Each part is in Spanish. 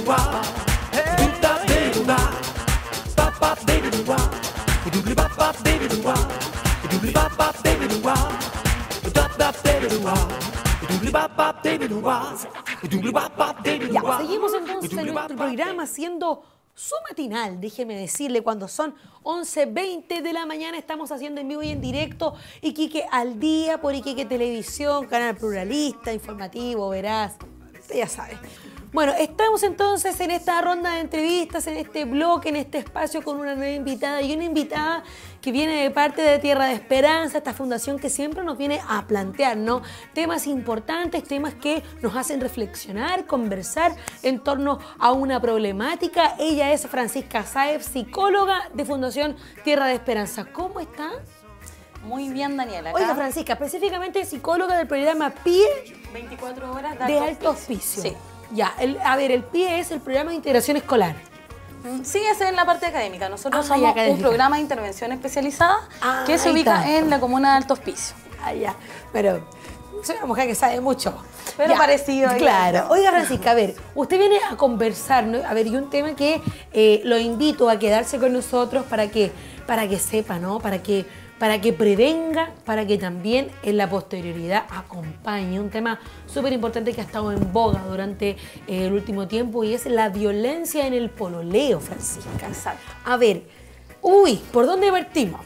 Ya, seguimos entonces en nuestro programa haciendo su matinal, déjeme decirle, cuando son 11:20 de la mañana estamos haciendo en vivo y en directo Iquique al día por Iquique Televisión, canal pluralista, informativo, veraz, usted ya sabe. Bueno, estamos entonces en esta ronda de entrevistas, en este bloque, en este espacio con una nueva invitada y una invitada que viene de parte de Tierra de Esperanza, esta fundación que siempre nos viene a plantear, ¿no? Temas importantes, temas que nos hacen reflexionar, conversar en torno a una problemática. Ella es Francisca Sáez, psicóloga de Fundación Tierra de Esperanza. ¿Cómo está? Muy bien, Daniela. Oiga, Francisca, específicamente psicóloga del programa PIE 24 horas de alto auspicio. Sí. Ya, el PIE es el programa de integración escolar. Sí, ese es en la parte académica. Nosotros somos un programa de intervención especializada que se ubica en la comuna de Alto Hospicio. Ah, ya. Pero soy una mujer que sabe mucho. Pero ya, parecido. Claro. Oiga, Francisca, a ver, usted viene a conversar, ¿no? A ver, y un tema que lo invito a quedarse con nosotros para que sepa, ¿no? Para que prevenga, para que también en la posterioridad acompañe. Un tema súper importante que ha estado en boga durante el último tiempo y es la violencia en el pololeo, Francisca. Exacto. A ver, ¿por dónde partimos?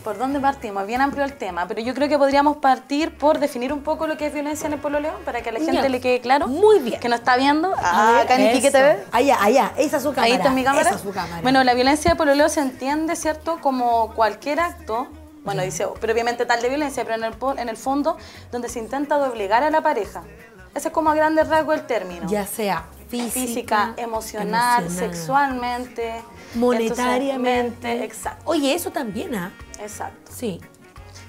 ¿Por dónde partimos? Bien amplio el tema, pero yo creo que podríamos partir por definir un poco lo que es violencia en el pololeo para que a la gente le quede claro. Muy bien. Que nos está viendo. Acá en Iquique TV. Allá, esa es su cámara. Ahí está mi cámara. Esa es su cámara. Bueno, la violencia de pololeo se entiende, ¿cierto?, como cualquier acto. Bueno, dice previamente tal de violencia, pero en el fondo, donde se intenta doblegar a la pareja. Ese es como a grandes rasgos el término. Ya sea física, emocional, sexualmente, monetariamente. Exacto. Oye, eso también, ¿ah? Exacto. Sí.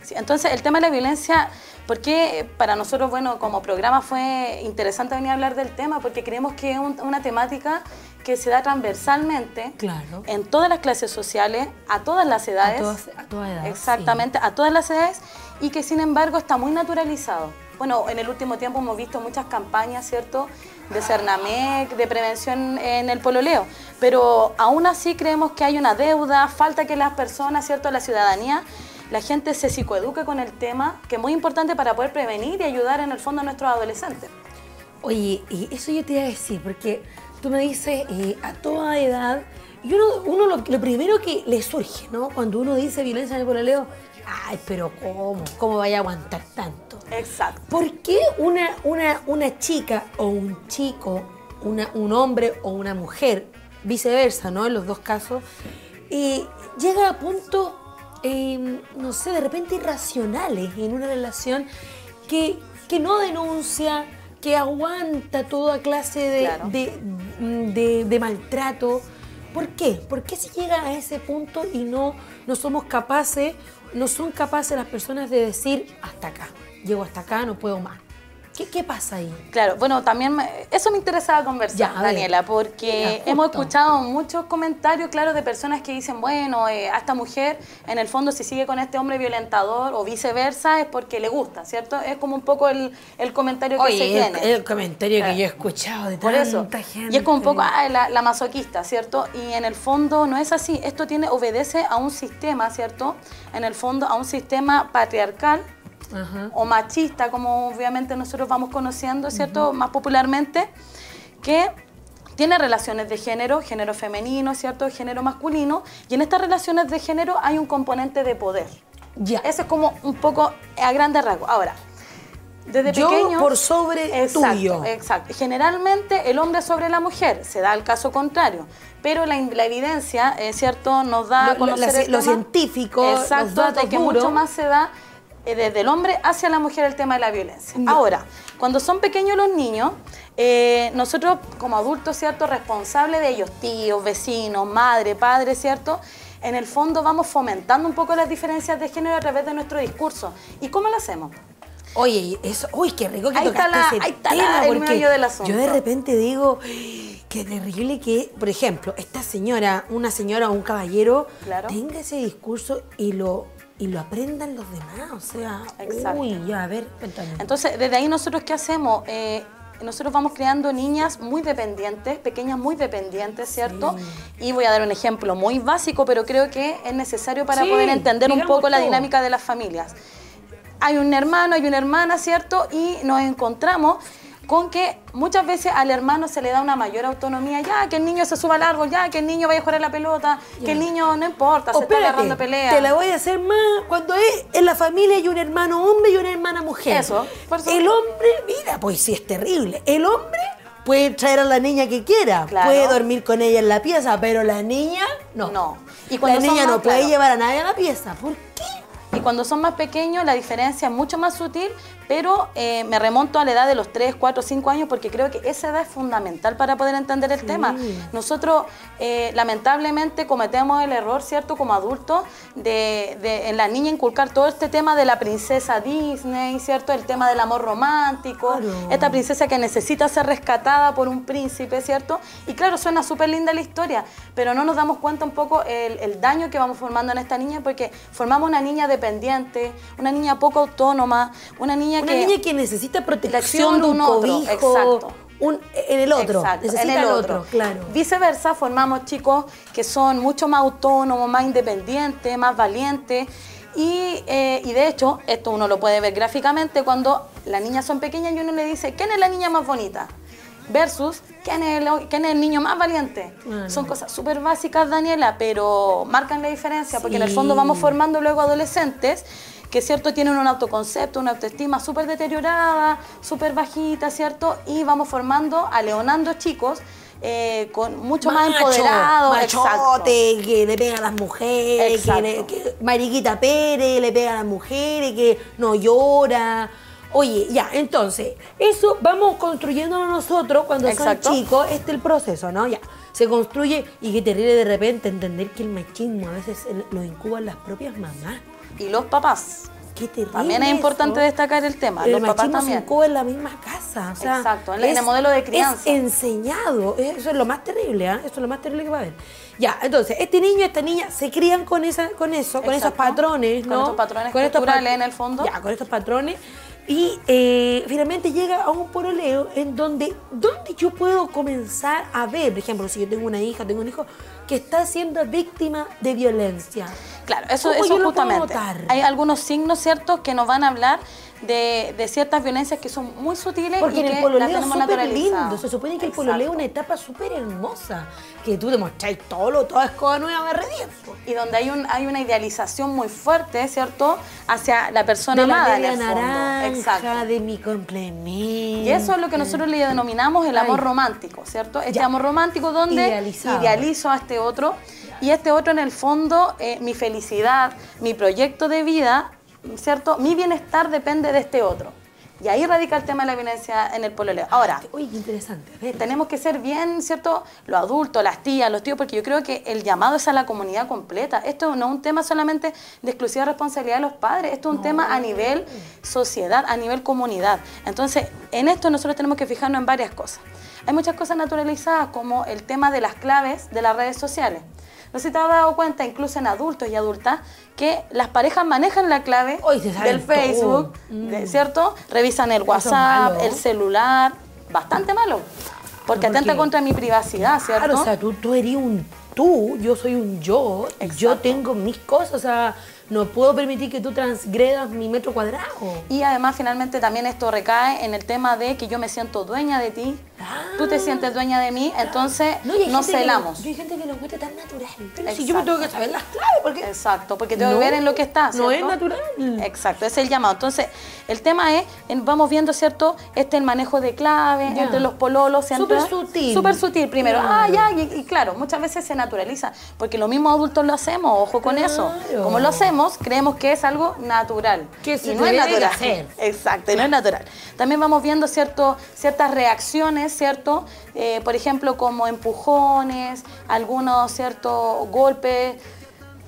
Sí. Entonces, el tema de la violencia, porque para nosotros, bueno, como programa fue interesante venir a hablar del tema, porque creemos que es una temática que se da transversalmente, claro, en todas las clases sociales, a todas las edades. A toda edad. Exactamente, sí, a todas las edades, y que sin embargo está muy naturalizado. Bueno, en el último tiempo hemos visto muchas campañas, ¿cierto?, de Cernamec, de prevención en el pololeo, pero aún así creemos que hay una deuda, falta que las personas, ¿cierto?, la ciudadanía, la gente se psicoeduque con el tema, que es muy importante para poder prevenir y ayudar en el fondo a nuestros adolescentes. Oye, y eso yo te iba a decir, porque tú me dices a toda edad, y uno lo primero que le surge, ¿no? Cuando uno dice violencia en el pololeo, ay, pero ¿cómo vaya a aguantar tanto? Exacto. ¿Por qué una chica o un chico, un hombre o una mujer, viceversa, ¿no? En los dos casos, llega a puntos, no sé, de repente irracionales en una relación que no denuncia, que aguanta toda clase claro, de maltrato? ¿Por qué? ¿Por qué se llega a ese punto y no somos capaces, no son capaces las personas de decir hasta acá, llego hasta acá, no puedo más? ¿Qué pasa ahí? Claro, bueno, también eso me interesaba conversar, Daniela, porque hemos escuchado muchos comentarios, claro, de personas que dicen, bueno, a esta mujer, en el fondo, si sigue con este hombre violentador o viceversa, es porque le gusta, ¿cierto? Es como un poco el comentario que se tiene. El comentario que yo he escuchado de tanta gente. Y es como un poco la masoquista, ¿cierto? Y en el fondo no es así. Esto obedece a un sistema, ¿cierto? En el fondo, a un sistema patriarcal, o machista, como obviamente nosotros vamos conociendo, ¿cierto?, más popularmente, que tiene relaciones de género femenino, ¿cierto?, género masculino, y en estas relaciones de género hay un componente de poder. Ya. Ese es como un poco a grandes rasgos. Ahora, desde pequeños... Yo por sobre tuyo. Exacto. Generalmente el hombre sobre la mujer, se da el caso contrario, pero la evidencia, ¿cierto?, nos da a conocer lo científico, exacto, los datos de que duros. mucho más se da desde el hombre hacia la mujer el tema de la violencia. Ahora, cuando son pequeños los niños, nosotros como adultos, ¿cierto?, responsables de ellos, tíos, vecinos, madre, padre, ¿cierto?, en el fondo vamos fomentando un poco las diferencias de género a través de nuestro discurso. ¿Y cómo lo hacemos? Oye, eso, uy, qué rico que ahí tocaste ese tema, el meollo del asunto. Yo de repente digo, qué terrible que, por ejemplo, una señora o un caballero, claro, tenga ese discurso y lo aprendan los demás, o sea, exacto, uy, ya, a ver, cuéntame. Entonces, desde ahí nosotros, ¿qué hacemos? nosotros vamos creando niñas muy dependientes, pequeñas muy dependientes, ¿cierto? Y voy a dar un ejemplo muy básico, pero creo que es necesario para poder entender un poco la dinámica de las familias. Hay un hermano, hay una hermana, ¿cierto? Y nos encontramos con que muchas veces al hermano se le da una mayor autonomía, ya que el niño se suba al árbol, ya que el niño vaya a jugar a la pelota, que el niño no importa, se está agarrando pelea. Te la voy a hacer más cuando es en la familia hay un hermano hombre y una hermana mujer. Eso, por eso. El hombre, mira, pues sí es terrible. El hombre puede traer a la niña que quiera, puede dormir con ella en la pieza, pero la niña no. No. Y cuando la niña no puede llevar a nadie a la pieza. ¿Por qué? Y cuando son más pequeños la diferencia es mucho más sutil, pero me remonto a la edad de los 3, 4, 5 años porque creo que esa edad es fundamental para poder entender el tema. Nosotros lamentablemente cometemos el error, ¿cierto? Como adultos, en la niña inculcar todo este tema de la princesa Disney, ¿cierto? El tema del amor romántico, esta princesa que necesita ser rescatada por un príncipe, ¿cierto? Y claro, suena súper linda la historia, pero no nos damos cuenta un poco el daño que vamos formando en esta niña porque formamos una niña dependiente, una niña poco autónoma, una niña que necesita protección de un cobijo, exacto. En el otro, en el otro, claro. Viceversa, formamos chicos que son mucho más autónomos, más independientes, más valientes y de hecho, esto uno lo puede ver gráficamente cuando las niñas son pequeñas y uno le dice, ¿quién es la niña más bonita? Versus, ¿quién es el niño más valiente? Son cosas súper básicas, Daniela, pero marcan la diferencia porque en el fondo vamos formando luego adolescentes que, ¿cierto?, tienen un autoconcepto, una autoestima súper deteriorada, súper bajita, ¿cierto? Y vamos formando, aleonando chicos con mucho más empoderados. Machote, que le pega a las mujeres, que Mariquita Pérez le pega a las mujeres, que no llora. Oye, ya, entonces, eso vamos construyéndolo nosotros cuando son chicos, este es el proceso, ¿no? Ya, se construye y qué terrible de repente entender que el machismo a veces lo incuban las propias mamás. Y los papás. Qué terrible. También es importante destacar el tema. El los papás machismo también. se incuba en la misma casa. O sea, en el modelo de crianza. Es enseñado. Eso es lo más terrible, ¿eh? Eso es lo más terrible que va a haber. Ya, entonces, este niño y esta niña se crían con esos patrones, ¿no? Con estos patrones culturales en el fondo. Ya, con estos patrones. Y finalmente llega a un pololeo en donde yo puedo comenzar a ver, por ejemplo, si yo tengo una hija, tengo un hijo que está siendo víctima de violencia. Claro, eso justamente. Hay algunos signos, ¿cierto?, que nos van a hablar de ciertas violencias que son muy sutiles porque y en que el pololeo las tenemos naturalizadas. lindo. Se supone que el pololeo es una etapa súper hermosa, que tú demostrás toda escoba nueva barre 10. Y donde hay una idealización muy fuerte, ¿cierto?, hacia la persona amada en el fondo. Naranja, de mi complemento. Y eso es lo que nosotros le denominamos el amor romántico, ¿cierto? Este amor romántico donde idealizo a este otro y este otro en el fondo, mi felicidad, mi proyecto de vida, ¿cierto? Mi bienestar depende de este otro. Y ahí radica el tema de la violencia en el pololeo. Ahora, uy, qué interesante. A ver. Tenemos que ser bien, ¿cierto?, los adultos, las tías, los tíos, porque yo creo que el llamado es a la comunidad completa. Esto no es un tema solamente de exclusiva responsabilidad de los padres, esto es un tema a nivel sociedad, a nivel comunidad. Entonces, en esto nosotros tenemos que fijarnos en varias cosas. Hay muchas cosas naturalizadas, como el tema de las claves de las redes sociales. No sé si te has dado cuenta, incluso en adultos y adultas, que las parejas manejan la clave del Facebook, ¿cierto? Revisan el WhatsApp, el celular, bastante malo, porque atenta contra mi privacidad, ¿cierto? Claro, o sea, tú eres un tú, yo soy un yo, yo tengo mis cosas, o sea, no puedo permitir que tú transgredas mi metro cuadrado. Y además, finalmente, también esto recae en el tema de que yo me siento dueña de ti, tú te sientes dueña de mí, entonces nos celamos. Hay gente que lo encuentra tan natural. Pero si yo me tengo que saber las claves, porque... Exacto, porque tengo que ver en lo que está, ¿cierto? No es natural. Exacto, ese es el llamado. Entonces, el tema es, vamos viendo, ¿cierto?, el manejo de claves entre los pololos. Súper sutil. Súper sutil, primero. Y claro, muchas veces se naturaliza, porque los mismos adultos lo hacemos, ojo con eso. Como lo hacemos, creemos que es algo natural. Que se no es natural. Hacer. Exacto, y no es natural. También vamos viendo ciertas reacciones, ¿cierto? Por ejemplo, como empujones, algunos ciertos golpes.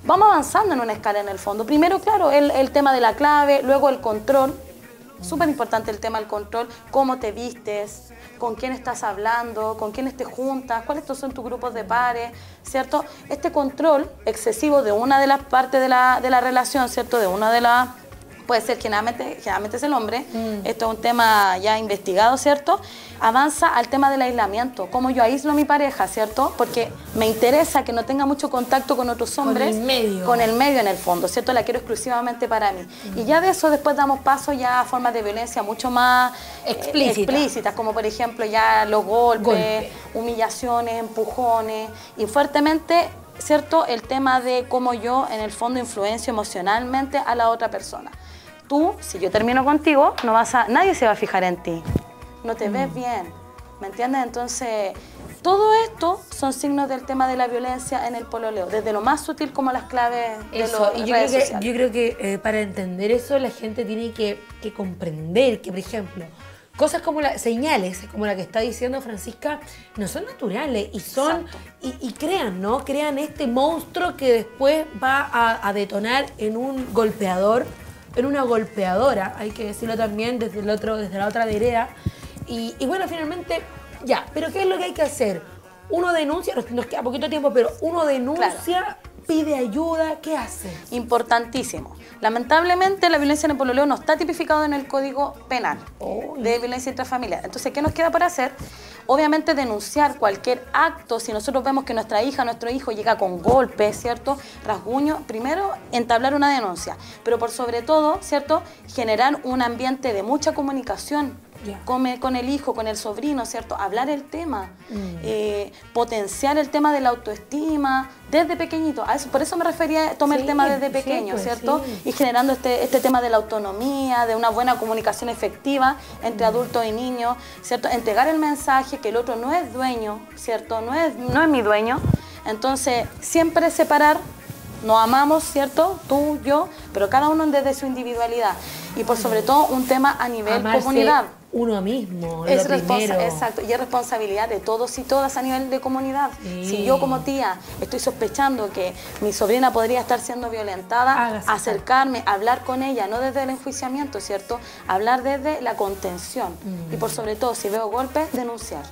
Vamos avanzando en una escala en el fondo. Primero, claro, el tema de la clave, luego el control. Súper importante el tema del control, cómo te vistes, con quién estás hablando, con quiénes te juntas, cuáles son tus grupos de pares, ¿cierto? Este control excesivo de una de las partes de la relación, ¿cierto? De una de las puede ser generalmente es el hombre, esto es un tema ya investigado, ¿cierto? Avanza al tema del aislamiento, cómo yo aíslo a mi pareja, ¿cierto? Porque me interesa que no tenga mucho contacto con otros hombres. Con el medio en el fondo, ¿cierto? La quiero exclusivamente para mí. Y ya de eso después damos paso ya a formas de violencia mucho más explícitas, como por ejemplo ya los golpes, humillaciones, empujones y fuertemente, ¿cierto? El tema de cómo yo en el fondo influencio emocionalmente a la otra persona. Tú, si yo termino contigo, nadie se va a fijar en ti. No te ves bien, ¿me entiendes? Entonces, todo esto son signos del tema de la violencia en el pololeo, desde lo más sutil como las claves de las redes sociales. Yo creo que para entender eso la gente tiene que comprender que, por ejemplo, cosas como señales como la que está diciendo Francisca no son naturales y son y crean, ¿no? Crean este monstruo que después va a detonar en un golpeador, en una golpeadora, hay que decirlo también desde la otra vereda. Y bueno, finalmente, ya, pero ¿qué es lo que hay que hacer? Uno denuncia, nos queda poquito tiempo, pero uno denuncia, pide ayuda, ¿qué hace? Importantísimo. Lamentablemente la violencia en el pololeo no está tipificado en el Código Penal de violencia intrafamiliar. Entonces, ¿qué nos queda por hacer? Obviamente denunciar cualquier acto. Si nosotros vemos que nuestra hija, nuestro hijo llega con golpes, ¿cierto? Rasguños, primero entablar una denuncia. Pero por sobre todo, ¿cierto? Generar un ambiente de mucha comunicación. Con el hijo, con el sobrino, ¿cierto? Hablar el tema, potenciar el tema de la autoestima desde pequeñito. Por eso me refería, tomé el tema desde pequeño, ¿cierto? Y generando este tema de la autonomía, de una buena comunicación efectiva entre adultos y niños, ¿cierto? Entregar el mensaje que el otro no es dueño, ¿cierto? No es mi dueño. Entonces, siempre separar. Nos amamos, ¿cierto? Tú, yo, pero cada uno desde su individualidad. Y por sobre todo un tema a nivel comunidad. Uno mismo, es exacto, y es responsabilidad de todos y todas a nivel de comunidad. Sí. Si yo como tía estoy sospechando que mi sobrina podría estar siendo violentada, acercarme, hablar con ella, no desde el enjuiciamiento, ¿cierto? Hablar desde la contención. Y por sobre todo, si veo golpes, denunciar.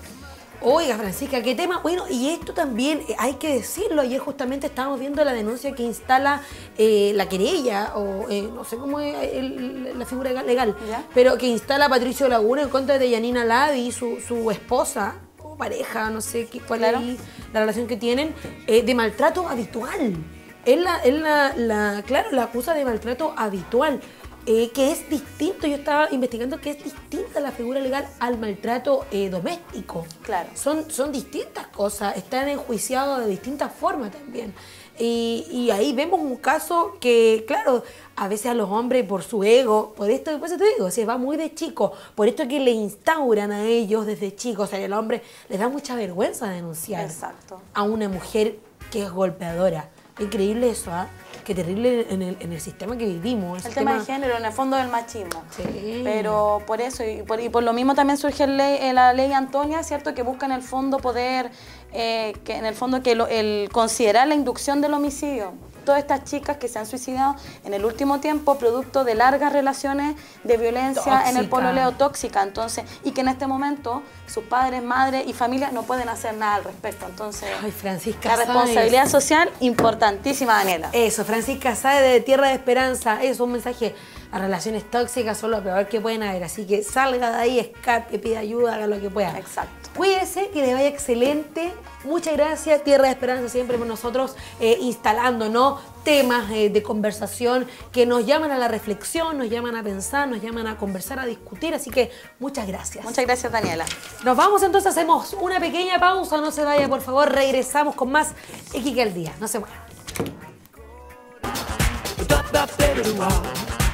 Oiga, Francisca, qué tema. Bueno, y esto también hay que decirlo. Ayer justamente estábamos viendo la denuncia que instala la querella, o no sé cómo es la figura legal, pero que instala Patricio Laguna en contra de Yanina Lavi, su esposa o pareja, no sé cuál es la relación que tienen, de maltrato habitual. Él la acusa de maltrato habitual. Que es distinto, yo estaba investigando que es distinta la figura legal al maltrato doméstico. Claro. Son distintas cosas, están enjuiciados de distintas formas también. Y ahí vemos un caso que, claro, a veces a los hombres por su ego, por esto, después te digo, se va muy de chico, por esto que le instauran a ellos desde chicos, o sea, al hombre les da mucha vergüenza denunciar a una mujer que es golpeadora. Increíble eso, ¿ah? Qué terrible en el sistema que vivimos. El tema de género, en el fondo del machismo. Sí. Pero por eso, y por lo mismo también surge la ley Antonia, ¿cierto? Que busca en el fondo poder, considerar la inducción del homicidio. Todas estas chicas que se han suicidado en el último tiempo producto de largas relaciones de violencia en el pololeo tóxica, entonces, y que en este momento sus padres, madres y familias no pueden hacer nada al respecto. Entonces, Francisca, la responsabilidad social importantísima, Daniela. Eso, Francisca Sáez de Tierra de Esperanza, es un mensaje. Las relaciones tóxicas son lo peor que pueden haber, así que salga de ahí, escape, pida ayuda, haga lo que pueda. Exacto. Cuídese, que le vaya excelente. Muchas gracias, Tierra de Esperanza, siempre con nosotros instalando, ¿no?, temas de conversación que nos llaman a la reflexión, nos llaman a pensar, nos llaman a conversar, a discutir, así que muchas gracias. Muchas gracias, Daniela. Nos vamos entonces, hacemos una pequeña pausa, no se vaya, por favor, regresamos con más Iquique al Día, no se muevan.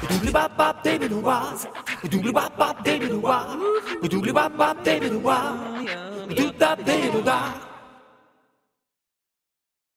Doobly bop bop baby doo wah, doobly bop bop baby doo wah, doobly bop bop baby doo wah, doo da baby doo da.